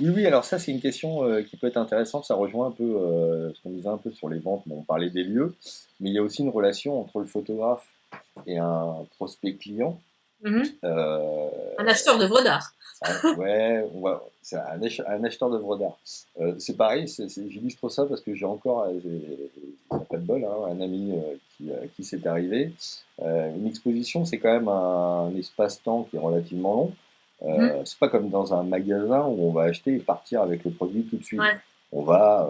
Oui, oui, alors ça, c'est une question qui peut être intéressante. Ça rejoint un peu ce qu'on disait un peu sur les ventes. Bon, on parlait des lieux, mais il y a aussi une relation entre le photographe et un prospect client. Mhm. Euh, Un acheteur d'œuvres d'art. ouais, c'est un acheteur d'œuvres d'art. C'est pareil, j'illustre ça parce que j'ai encore, j'ai pas de bol, hein, un ami qui s'est arrivé. Une exposition, c'est quand même un espace-temps qui est relativement long. Mhm. C'est pas comme dans un magasin où on va acheter et partir avec le produit tout de suite. Ouais. On va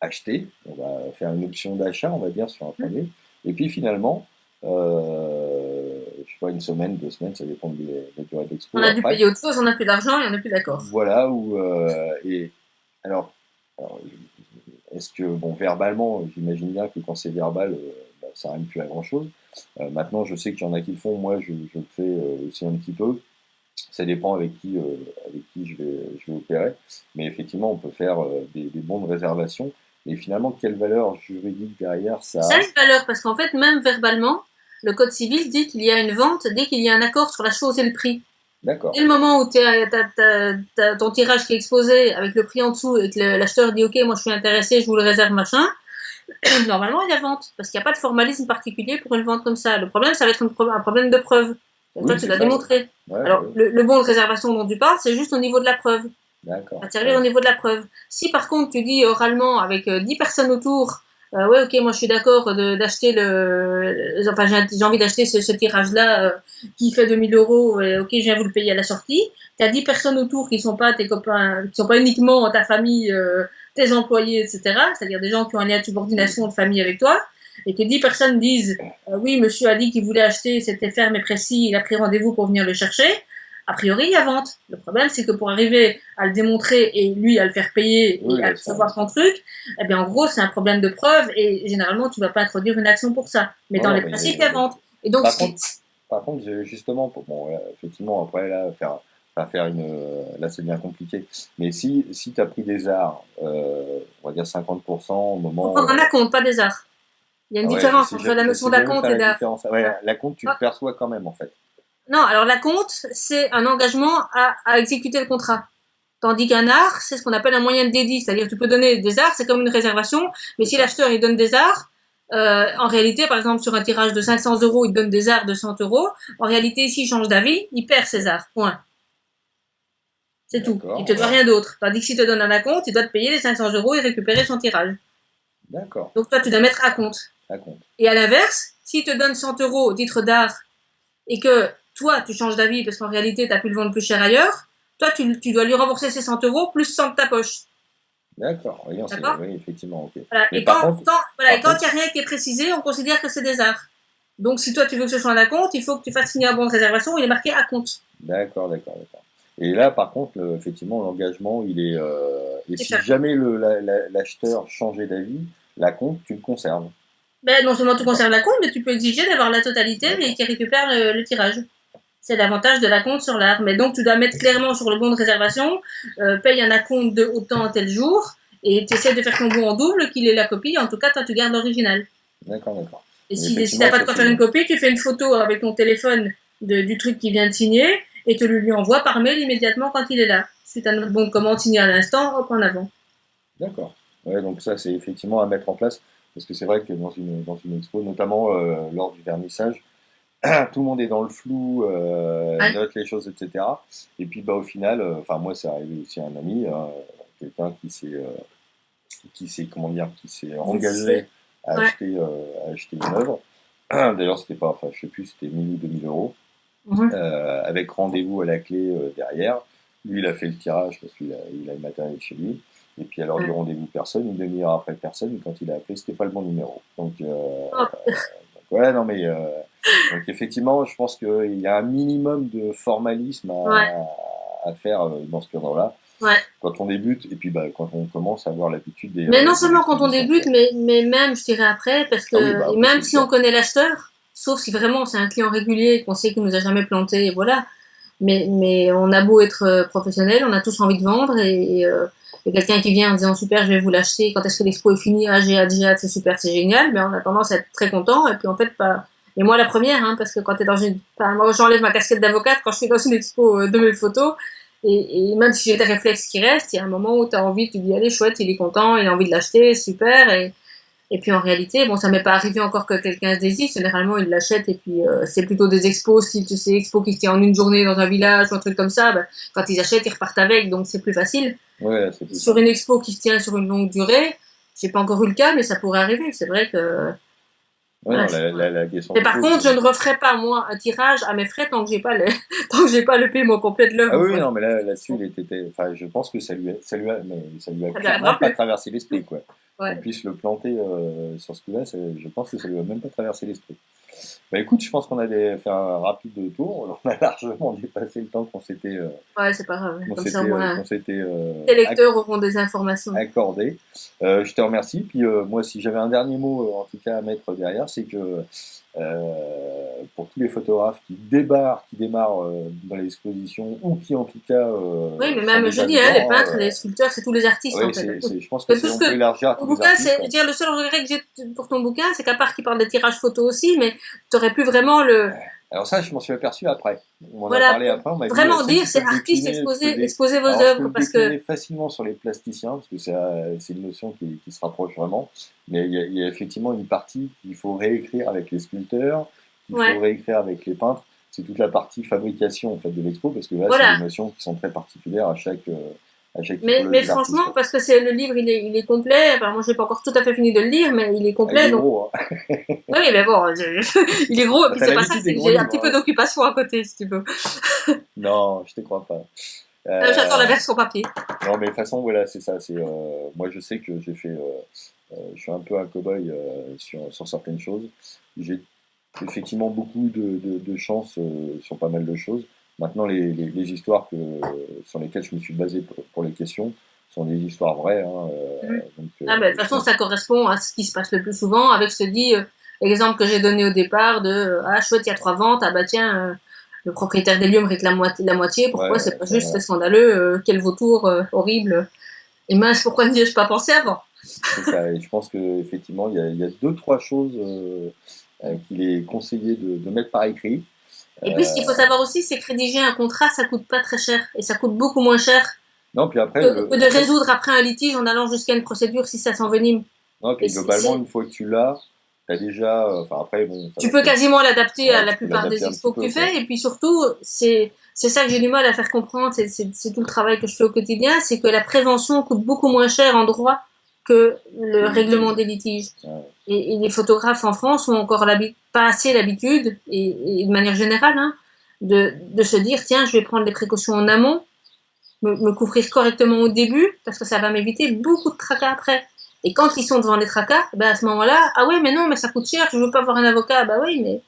acheter, on va faire une option d'achat, on va dire, sur un Mhm. produit. Et puis finalement, je sais pas, une semaine, 2 semaines, ça dépend de la durée de On l'expo a dû après. payer autre chose, on n'a plus d'argent et on n'est plus d'accord. Voilà, et alors, alors, est-ce que, bon, verbalement, j'imagine bien que quand c'est verbal, bah, ça rime plus à grand-chose. Maintenant, je sais qu'il y en a qui le font, moi je le fais aussi un petit peu. Ça dépend avec qui je vais opérer. Mais effectivement, on peut faire des bons de réservation. Et finalement, quelle valeur juridique derrière Ça a ça a? une valeur parce qu'en fait, même verbalement, le code civil dit qu'il y a une vente dès qu'il y a un accord sur la chose et le prix. Dès D'accord. le moment où tu as ton tirage qui est exposé avec le prix en dessous et que l'acheteur dit OK, moi je suis intéressé, je vous le réserve, machin, normalement il y a vente. Parce qu'il n'y a pas de formalisme particulier pour une vente comme ça. Le problème, ça va être un problème de preuve. Et toi, Oui, tu c'est dois ça. Ouais, démontrer. ouais, Alors, ouais. le bon de réservation dont tu parles, c'est juste au niveau de la preuve. Ça D'accord. va te servir Ouais. au niveau de la preuve. Si par contre tu dis oralement avec 10 personnes autour, ouais ok moi je suis d'accord d'acheter enfin j'ai envie d'acheter ce tirage-là qui fait 2000 euros, et ok je viens vous le payer à la sortie, tu as 10 personnes autour qui sont pas tes copains, qui sont pas uniquement ta famille, tes employés, etc. C'est-à-dire des gens qui ont un lien de subordination de famille avec toi, et que 10 personnes disent oui monsieur a dit qu'il voulait acheter, c'était ferme et précis, il a pris rendez-vous pour venir le chercher, a priori, il y a vente. Le problème, c'est que pour arriver à le démontrer et lui à le faire payer Oui, et à là, ça. recevoir son truc, eh bien, en gros, c'est un problème de preuve et généralement, tu vas pas introduire une action pour ça. Mais Non, dans non, les mais principes, il y a vente. Et donc, par contre, justement, bon, effectivement, après, là, faire là, c'est bien compliqué. Mais si tu as pris des arts, on va dire 50% au faut moment. prendre un acompte, pas des arts. Il y a une Ah ouais, différence entre la je notion sais jamais d'acompte faire et la d'art. différence. Ah ouais, la compte, tu le perçois quand même, en fait. Non, alors l'acompte, c'est un engagement à exécuter le contrat. Tandis qu'un art, c'est ce qu'on appelle un moyen de dédit. C'est-à-dire que tu peux donner des arts, c'est comme une réservation, mais C'est si ça. l'acheteur il donne des arts, en réalité, par exemple, sur un tirage de 500 euros, il donne des arts de 100 euros. En réalité, s'il change d'avis, il perd ses arts. Point. C'est tout. Il te D'accord, doit ouais. rien d'autre. Tandis que s'il te donne un acompte, il doit te payer les 500 euros et récupérer son tirage. D'accord. Donc toi, tu dois mettre acompte. La compte. Et à l'inverse, s'il te donne 100 euros au titre d'art et que toi, tu changes d'avis parce qu'en réalité, tu as pu le vendre plus cher ailleurs, toi, tu dois lui rembourser ses 100 euros plus 100 de ta poche. D'accord. Oui, non, D'accord. oui, effectivement, ok. Voilà. Mais par contre, Voilà, et par quand il contre, n'y a rien qui est précisé, on considère que c'est des arts. Donc, si toi tu veux que ce soit un acompte, il faut que tu fasses signer un bon de réservation, il est marqué acompte. d'accord, d'accord, d'accord. Et là, par contre, effectivement, l'engagement, il est. Et Et si ça compte. jamais l'acheteur changeait d'avis, la compte, tu le conserves. Ben, non seulement tu Ou pas. conserves la compte, mais tu peux exiger d'avoir la totalité et D'accord. qu'il récupère le tirage. C'est l'avantage de la compte sur l'art. Mais donc, tu dois mettre clairement sur le bon de réservation, paye un acompte de autant tel jour, et tu essaies de faire ton bon en double, qu'il ait la copie. En tout cas, toi, tu gardes l'original. D'accord, d'accord. Et Mais si t'as effectivement, pas de ça, quoi c'est faire une bien. copie, tu fais une photo avec ton téléphone du truc qui vient de signer et tu lui envoies par mail immédiatement quand il est là. Suite à notre bon de commande signé à l'instant, hop, en avant. D'accord. Ouais, donc ça, c'est effectivement à mettre en place. Parce que c'est vrai que dans une expo, notamment lors du vernissage, tout le monde est dans le flou, Ouais. note les choses, etc. Et puis bah, au final, enfin moi, c'est arrivé aussi à un ami, quelqu'un comment dire, qui s'est engagé Ouais. à acheter une œuvre. D'ailleurs, c'était pas, enfin, je sais plus, c'était 1000 ou 2000 euros, Mhm. avec rendez-vous à la clé derrière. Lui, il a fait le tirage parce qu'il a le matériel chez lui. Et puis, alors, du Ouais. rendez-vous personne, une demi-heure après personne, et quand il a appelé, c'était pas le bon numéro. Oh, Ouais, non, mais donc effectivement, je pense qu'il y a un minimum de formalisme ouais. à faire dans ce cadre-là Ouais. quand on débute, et puis bah, quand on commence à avoir l'habitude Mais non des seulement quand on expositions, débute, quoi. mais même, je dirais après, parce Ah oui, que, bah et après même c'est le si on cas. connaît l'acheteur, sauf si vraiment c'est un client régulier, qu'on sait qu'il nous a jamais planté, et voilà. Mais on a beau être professionnel, on a tous envie de vendre et quelqu'un qui vient en disant super, je vais vous l'acheter, quand est-ce que l'expo est finie, ah j'ai hâte, c'est super, c'est génial, mais on a tendance à être très content et puis en fait pas. Et moi la première, hein, parce que quand t'es dans une, enfin, moi j'enlève ma casquette d'avocate quand je suis dans une expo de mes photos Et même si j'ai des réflexes qui restent, il y a un moment où tu as envie, tu dis, allez, chouette, il est content, il a envie de l'acheter, super. Et puis en réalité, bon, ça m'est pas arrivé encore que quelqu'un se désiste. Généralement, il l'achète et puis c'est plutôt des expos, si tu sais, expos qui se tient en une journée dans un village ou un truc comme ça. Ben, quand ils achètent, ils repartent avec, donc c'est plus facile. Ouais, c'est plus Sur simple. une expo qui se tient sur une longue durée, j'ai pas encore eu le cas, mais ça pourrait arriver. C'est vrai que Ouais, voilà, non, la question mais se par pose. contre, je ne referai pas moi un tirage à mes frais tant que j'ai pas le tant que j'ai pas le paiement complet de Ah l'œuvre, oui, quoi. non, mais là-dessus, il était, enfin, je pense que ça lui a Ça clairement n'arrivera pas plus. traversé l'esprit, quoi. Qu'on Ouais. puisse le planter sur ce coup-là, je pense que ça lui a même pas traversé l'esprit. Bah écoute, je pense qu'on a fait un rapide tour. On a largement dépassé le temps Ouais, c'est pas grave. Comme ça, au moins, qu'on s'était tes lecteurs auront des informations. accordé. Je te remercie. Puis moi, si j'avais un dernier mot, en tout cas, à mettre derrière, c'est que pour tous les photographes qui démarrent dans l'exposition ou qui, en tout cas, Oui, mais sont même, je déjà dis, hein, les dedans, peintres, les sculpteurs, c'est tous les artistes, en oui, fait. je pense que Que tout ce on peut que, élargir à ton tous les bouquin, artistes, c'est, je veux dire, le seul regret que j'ai pour ton bouquin, c'est qu'à part qu'il parle des tirages photos aussi, mais tu aurais pu vraiment Alors ça, je m'en suis aperçu après. On en a voilà, parlé après, on m'a dit, vraiment tu sais, dire, c'est artiste, exposer vos Alors je peux œuvres, le parce que, décliner facilement sur les plasticiens, parce que c'est une notion qui se rapproche vraiment. Mais il y a effectivement une partie qu'il faut réécrire avec les sculpteurs, qu'il faut ouais, réécrire avec les peintres. C'est toute la partie fabrication en fait de l'expo, parce que là, c'est des voilà. notions qui sont très particulières à chaque Mais typologie d'artiste. franchement, parce que c'est le livre, il est complet. Enfin, moi, j'ai pas encore tout à fait fini de le lire, mais il est Ah, il complet, est donc, gros, hein. oui, mais bon, il est gros, et Bah, puis t'as c'est pas ça, l'habitude c'est des que gros j'ai un livres, petit peu hein. d'occupation à côté, si tu veux. Non, je te crois pas. J'attends la Euh, version papier. non, mais de toute façon, voilà, c'est ça. Moi, je sais que je suis un peu un cow-boy sur certaines choses. J'ai effectivement beaucoup de chance sur pas mal de choses. Maintenant, les histoires sur lesquelles je me suis basé pour les questions sont des histoires vraies, hein, Mhm. donc, Ah, ben, de toute je façon, pense. ça correspond à ce qui se passe le plus souvent, avec, je te dis, l'exemple que j'ai donné au départ de, ah, chouette, il y a 3 ventes, ah, bah, tiens, le propriétaire des lieux me réclame la moitié, pourquoi Ouais, c'est pas ça, juste, c'est voilà. scandaleux, quel vautour, horrible. Et mince, pourquoi n'y ai-je pas pensé avant? C'est ça. Et je pense qu'effectivement, il y a deux, trois choses qu'il est conseillé de mettre par écrit. Et puis, ce qu'il faut savoir aussi, c'est que rédiger un contrat, ça coûte pas très cher. Et ça coûte beaucoup moins cher Non, puis après, que de résoudre après un litige en allant jusqu'à une procédure si ça s'envenime. non, Et puis globalement, une fois que tu l'as, t'as déjà, enfin après, bon, ça tu va peux peut-être, quasiment l'adapter à ouais, la tu peux plupart l'adapter des un petit expos que peu, tu quoi. fais. Et puis surtout, c'est ça que j'ai du mal à faire comprendre. C'est tout le travail que je fais au quotidien. C'est que la prévention coûte beaucoup moins cher en droit que Que le les règlement litiges. des litiges. Ouais. Et les photographes en France ont encore pas assez l'habitude, et de manière générale, hein, de se dire, tiens, je vais prendre des précautions en amont, me couvrir correctement au début, parce que ça va m'éviter beaucoup de tracas après. Et quand ils sont devant les tracas, ben à ce moment-là, ah ouais, mais non, mais ça coûte cher, je veux pas avoir un avocat. Bah oui, mais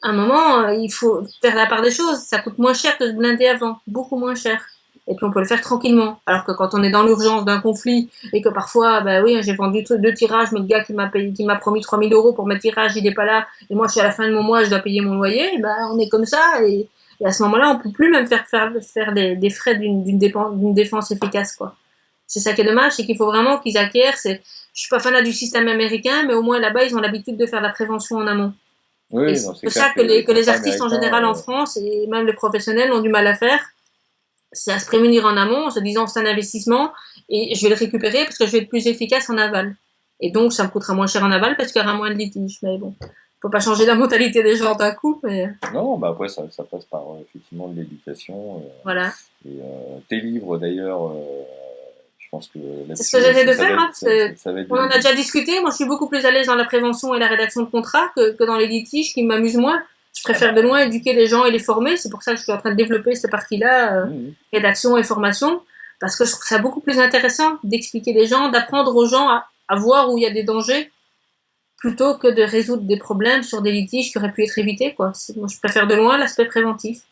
à un moment, il faut faire la part des choses. Ça coûte moins cher que de se blinder avant, beaucoup moins cher. Et puis on peut le faire tranquillement. Alors que quand on est dans l'urgence d'un conflit et que parfois, bah oui, j'ai vendu 2 tirages, mais le gars qui m'a promis 3000 € pour mes tirages, il est pas là, et moi je suis à la fin de mon mois, je dois payer mon loyer, bah on est comme ça, et à ce moment-là, on peut plus même faire des frais d'une défense efficace, quoi. C'est ça qui est dommage, c'est qu'il faut vraiment qu'ils acquièrent. Je suis pas fan du système américain, mais au moins là-bas, ils ont l'habitude de faire la prévention en amont. Et Oui, non, c'est c'est clair ça que les que les contrats artistes en américains, général en France et même les professionnels ont du mal à faire. C'est à se prémunir en amont en se disant c'est un investissement et je vais le récupérer parce que je vais être plus efficace en aval. Et donc ça me coûtera moins cher en aval parce qu'il y aura moins de litiges. Mais bon, faut pas changer la mentalité des gens d'un coup, mais non, bah après, ça passe par effectivement de l'éducation. voilà. Tes livres, d'ailleurs, je pense que C'est ce que là-dessus j'essaie aussi, de faire. Hein. ça va être On en a déjà discuté. Moi, je suis beaucoup plus à l'aise dans la prévention et la rédaction de contrats que dans les litiges qui m'amusent moins. Je ah préfère de bah, loin éduquer les gens et les former. C'est pour ça que je suis en train de développer cette partie-là, mhm. rédaction et formation, parce que je trouve ça beaucoup plus intéressant d'expliquer les gens, d'apprendre aux gens à voir où il y a des dangers, plutôt que de résoudre des problèmes sur des litiges qui auraient pu être évités. Quoi. Moi, je préfère de loin l'aspect préventif.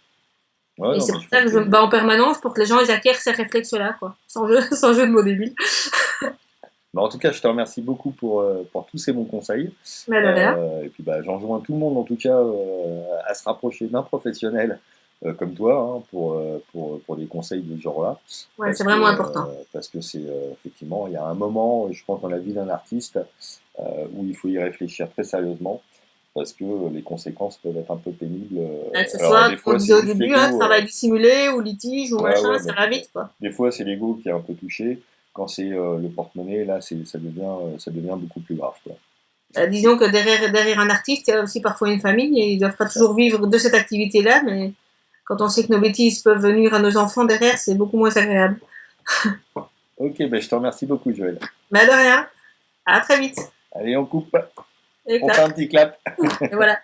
Ouais, Et non, c'est mais pour je ça pense que que je me bats en permanence pour que les gens ils acquièrent ces réflexes-là, quoi. Sans jeu de mots débiles. bah, en tout cas, je te remercie beaucoup pour tous ces bons conseils. Mais de rien. Et puis, bah, j'enjoins tout le monde, en tout cas, à se rapprocher d'un professionnel comme toi hein, pour des conseils de ce genre-là. Ouais, c'est vraiment important. Parce que c'est effectivement, il y a un moment, je pense, dans la vie d'un artiste où il faut y réfléchir très sérieusement. parce que les conséquences peuvent être un peu pénibles. Que ce Alors, soit, des comme on fois, disait c'est au juste début, hein, l'ego. travail dissimulé ou litige ou Ouais, machin, ouais, ça bah, va vite, quoi. des fois, c'est l'ego qui est un peu touché. Quand c'est le porte-monnaie, là, ça devient beaucoup plus grave, quoi. Disons que derrière un artiste, il y a aussi parfois une famille et ils doivent pas C'est ça. toujours vivre de cette activité-là, mais quand on sait que nos bêtises peuvent venir à nos enfants derrière, c'est beaucoup moins agréable. Ok, ben, je te remercie beaucoup, Joël. Mais de rien, à très vite. Allez, on coupe. Et On fait clap, un petit clap. et voilà.